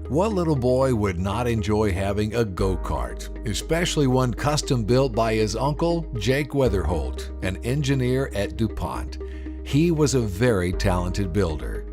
What little boy would not enjoy having a go-kart, especially one custom built by his uncle, Jake Weatherholt, an engineer at DuPont. He was a very talented builder.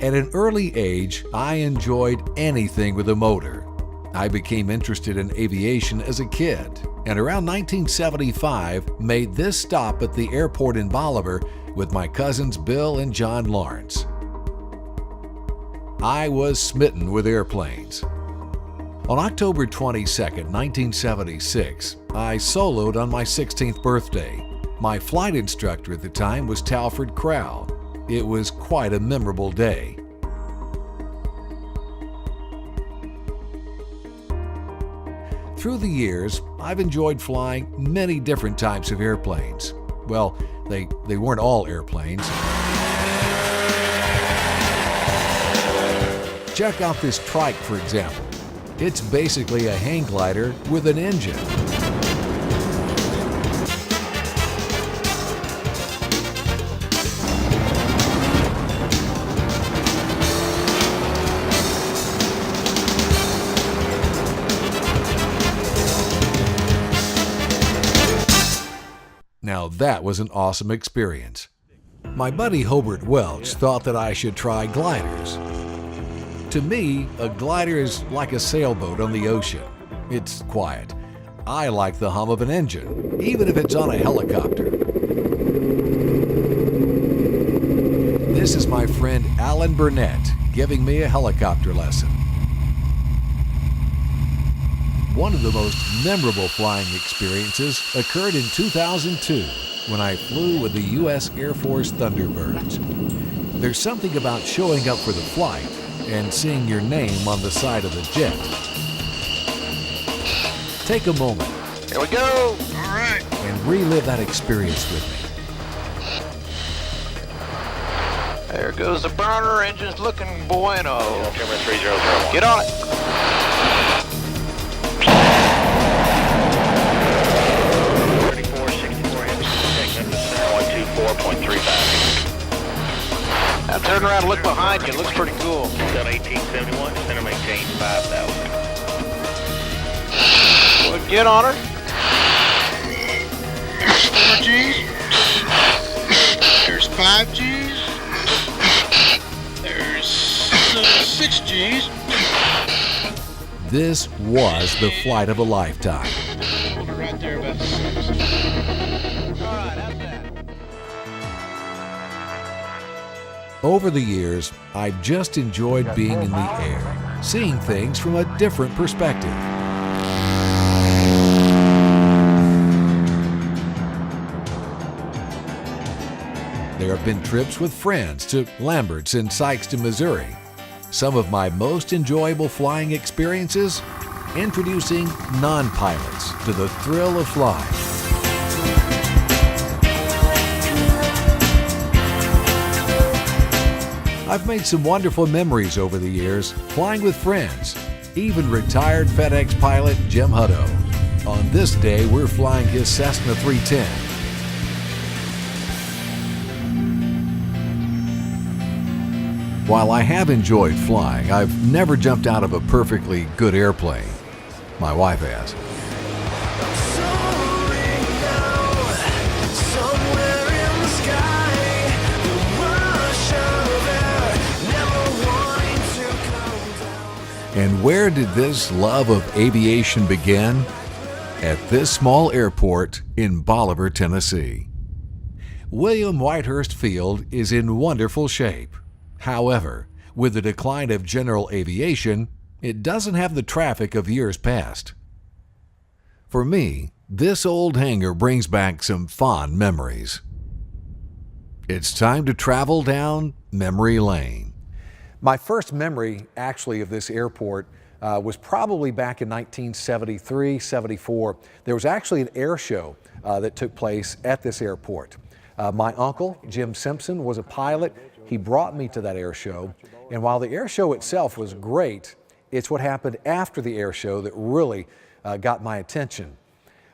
At an early age, I enjoyed anything with a motor. I became interested in aviation as a kid, and around 1975 made this stop at the airport in Bolivar with my cousins Bill and John Lawrence. I was smitten with airplanes. On October 22, 1976, I soloed on my 16th birthday. My flight instructor at the time was Talford Crowell. It was quite a memorable day. Through the years, I've enjoyed flying many different types of airplanes. Well, they weren't all airplanes. Check out this trike, for example. It's basically a hang glider with an engine. Now that was an awesome experience. My buddy Hobart Welch thought that I should try gliders. To me, a glider is like a sailboat on the ocean. It's quiet. I like the hum of an engine, even if it's on a helicopter. This is my friend Alan Burnett giving me a helicopter lesson. One of the most memorable flying experiences occurred in 2002 when I flew with the U.S. Air Force Thunderbirds. There's something about showing up for the flight and seeing your name on the side of the jet. Take a moment. Here we go. All right. And relive that experience with me. There goes the burner. Engine's looking bueno. Trimmer 3001. Get on it. Now turn around and look behind you. It looks pretty cool. Done 1871, center maintain 5,000. Well, get on her. There's 4 G's. There's 5 G's. There's 6 G's. This was the flight of a lifetime. Hold it right there about 6. All right, how's that? Over the years, I've just enjoyed being in the air, seeing things from a different perspective. There have been trips with friends to Lambert's in Sikeston, Missouri. Some of my most enjoyable flying experiences, introducing non-pilots to the thrill of flying. I've made some wonderful memories over the years, flying with friends, even retired FedEx pilot Jim Hutto. On this day, we're flying his Cessna 310. While I have enjoyed flying, I've never jumped out of a perfectly good airplane. My wife has. And where did this love of aviation begin? At this small airport in Bolivar, Tennessee. William Whitehurst Field is in wonderful shape. However, with the decline of general aviation, it doesn't have the traffic of years past. For me, this old hangar brings back some fond memories. It's time to travel down memory lane. My first memory, actually, of this airport was probably back in 1973, 74. There was actually an air show that took place at this airport. My uncle, Jim Simpson, was a pilot. He brought me to that air show. And while the air show itself was great, it's what happened after the air show that really got my attention.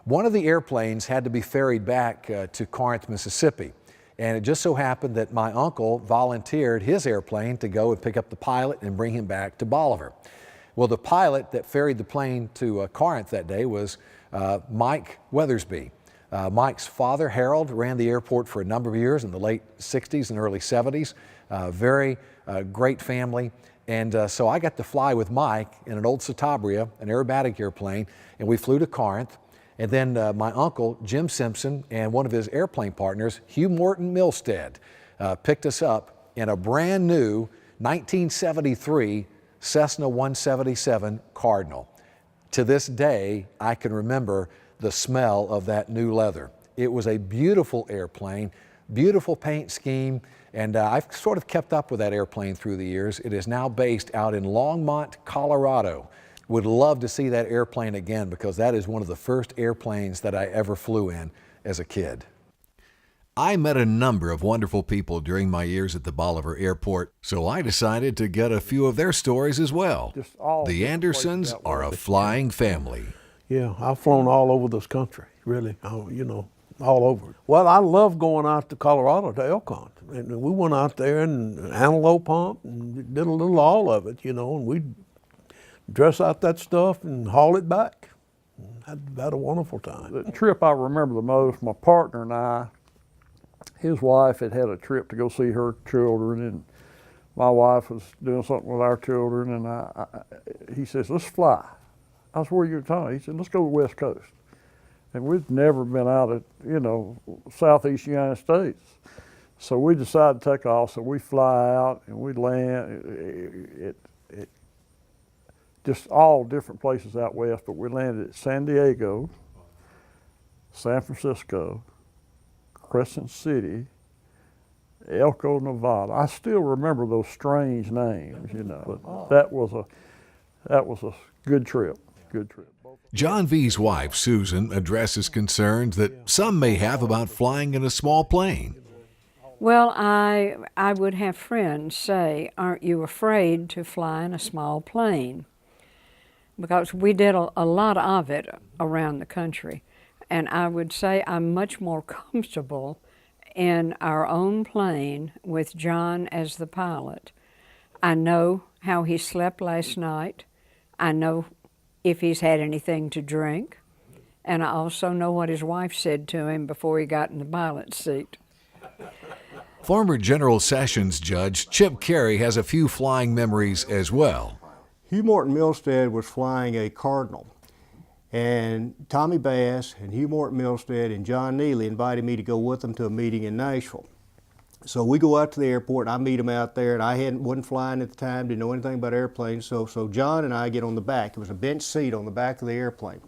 One of the airplanes had to be ferried back to Corinth, Mississippi. And it just so happened that my uncle volunteered his airplane to go and pick up the pilot and bring him back to Bolivar. Well, the pilot that ferried the plane to Corinth that day was Mike Weathersby. Mike's father, Harold, ran the airport for a number of years in the late 60s and early 70s. Very great family. And so I got to fly with Mike in an old Citabria, an aerobatic airplane, and we flew to Corinth. And then my uncle, Jim Simpson, and one of his airplane partners, Hugh Morton Milstead, picked us up in a brand new 1973 Cessna 177 Cardinal. To this day, I can remember the smell of that new leather. It was a beautiful airplane, beautiful paint scheme, and I've sort of kept up with that airplane through the years. It is now based out in Longmont, Colorado. Would love to see that airplane again because that is one of the first airplanes that I ever flew in as a kid. I met a number of wonderful people during my years at the Bolivar Airport, so I decided to get a few of their stories as well. The Andersons are a flying family. Yeah, I've flown all over this country, really, you know, all over. Well, I love going out to Colorado, to Elkhorn. And we went out there and antelope hunt and did a little all of it, you know, and we'd dress out that stuff and haul it back. Had a wonderful time. The trip I remember the most, my partner and I, his wife had a trip to go see her children, and my wife was doing something with our children, and he says, let's fly. I said, where are you going? He said, let's go to the West Coast. And we'd never been out at, you know, Southeast United States. So we decided to take off, so we fly out and we land, just all different places out west, but we landed at San Diego, San Francisco, Crescent City, Elko, Nevada. I still remember those strange names, you know, but that was a good trip, good trip. John V's wife, Susan, addresses concerns that some may have about flying in a small plane. Well, I would have friends say, aren't you afraid to fly in a small plane? Because we did a lot of it around the country. And I would say I'm much more comfortable in our own plane with John as the pilot. I know how he slept last night. I know if he's had anything to drink. And I also know what his wife said to him before he got in the pilot's seat. Former General Sessions Judge Chip Carey has a few flying memories as well. Hugh Morton Milstead was flying a Cardinal, and Tommy Bass and Hugh Morton Milstead and John Neely invited me to go with them to a meeting in Nashville. So we go out to the airport, and I meet them out there, and I wasn't flying at the time, didn't know anything about airplanes, so John and I get on the back. It was a bench seat on the back of the airplane.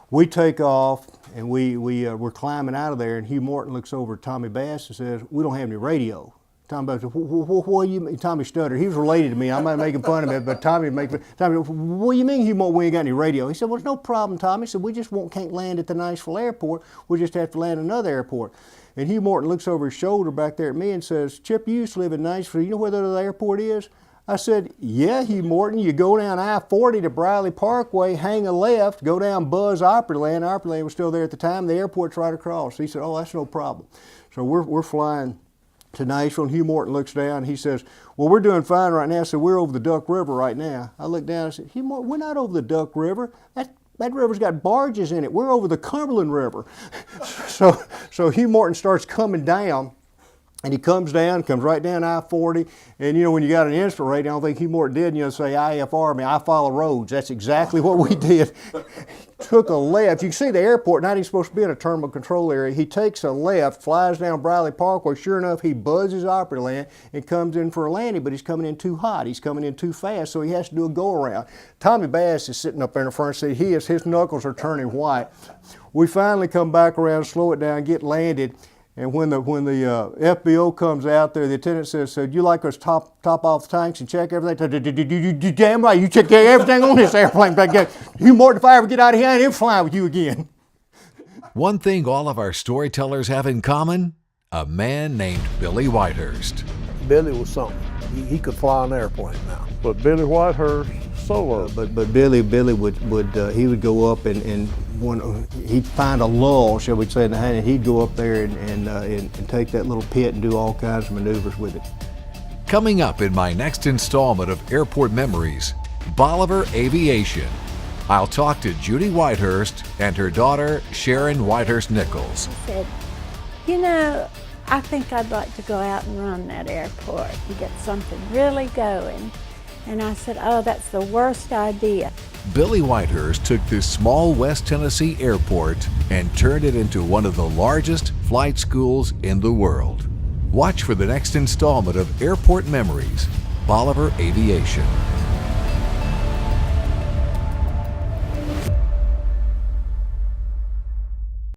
We take off, and we're climbing out of there, and Hugh Morton looks over at Tommy Bass and says, we don't have any radio. Tommy Bass said, what do you mean? Tommy stuttered. He was related to me. I'm not making fun of him, but Tommy, what do you mean, Hugh Morton, we ain't got any radio? He said, well, it's no problem, Tommy. He said, we just can't land at the Nashville airport. We just have to land at another airport. And Hugh Morton looks over his shoulder back there at me and says, Chip, you used to live in Nashville. You know where the other airport is? I said, yeah, Hugh Morton, you go down I-40 to Briley Parkway, hang a left, go down Buzz Opryland. Opryland was still there at the time. The airport's right across. He said, oh, that's no problem. So we're flying to Nashville, and Hugh Morton looks down, and he says, well, we're doing fine right now, so we're over the Duck River right now. I look down and I said, Hugh Morton, we're not over the Duck River. That river's got barges in it. We're over the Cumberland River. So Hugh Morton starts coming down, and he comes right down I-40, and you know, when you got an instrument rating, I don't think Hugh Morton did, you know, say IFR, I mean, I follow roads. That's exactly what we did. Took a left. You can see the airport, not even supposed to be in a terminal control area. He takes a left, flies down Briley Parkway. Sure enough, he buzzes Opryland and comes in for a landing, but he's coming in too hot. He's coming in too fast, so he has to do a go-around. Tommy Bass is sitting up there in the front seat. His knuckles are turning white. We finally come back around, slow it down, get landed. And when the FBO comes out there, the attendant says, so do you like us top off the tanks and check everything? Damn right, you check everything on this airplane. Hugh Morton, if I ever get out of here, I ain't ever flying with you again. One thing all of our storytellers have in common, a man named Billy Whitehurst. Billy was something. He could fly an airplane now. But Billy Whitehurst, solo. But Billy would he would go up and he'd find a lull, shall we say, in the hand, and he'd go up there and take that little pit and do all kinds of maneuvers with it. Coming up in my next installment of Airport Memories, Bolivar Aviation. I'll talk to Judy Whitehurst and her daughter, Sharon Whitehurst Nicholls. I said, you know, I think I'd like to go out and run that airport and get something really going. And I said, oh, that's the worst idea. Billy Whitehurst took this small West Tennessee airport and turned it into one of the largest flight schools in the world. Watch for the next installment of Airport Memories, Bolivar Aviation.